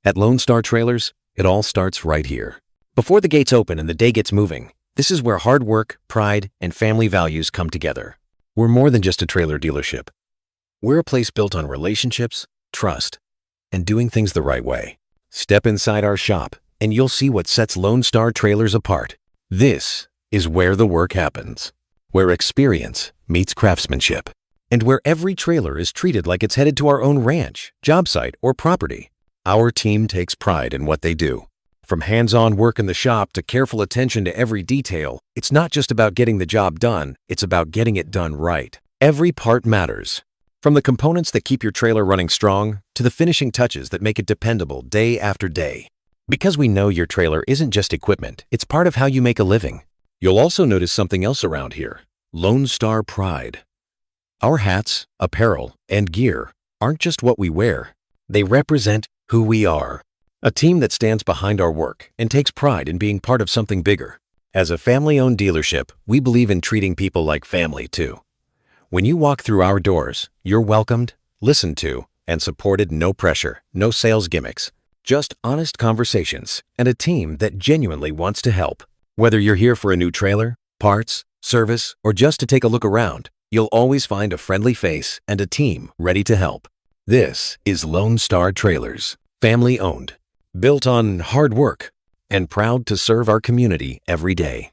At Lone Star Trailers, it all starts right here. Before the gates open and the day gets moving, this is where hard work, pride, and family values come together. We're more than just a trailer dealership. We're a place built on relationships, trust, and doing things the right way. Step inside our shop, and you'll see what sets Lone Star Trailers apart. This is where the work happens, where experience meets craftsmanship, and where every trailer is treated like it's headed to our own ranch, job site, or property. Our team takes pride in what they do. From hands-on work in the shop to careful attention to every detail, it's not just about getting the job done, it's about getting it done right. Every part matters. From the components that keep your trailer running strong to the finishing touches that make it dependable day after day. Because we know your trailer isn't just equipment, it's part of how you make a living. You'll also notice something else around here: Lone Star Pride. Our hats, apparel, and gear aren't just what we wear. They represent who we are. A team that stands behind our work and takes pride in being part of something bigger. As a family-owned dealership, we believe in treating people like family too. When you walk through our doors, you're welcomed, listened to, and supported. No pressure, no sales gimmicks, just honest conversations and a team that genuinely wants to help. Whether you're here for a new trailer, parts, service, or just to take a look around, you'll always find a friendly face and a team ready to help. This is Lone Star Trailers, family-owned, built on hard work, and proud to serve our community every day.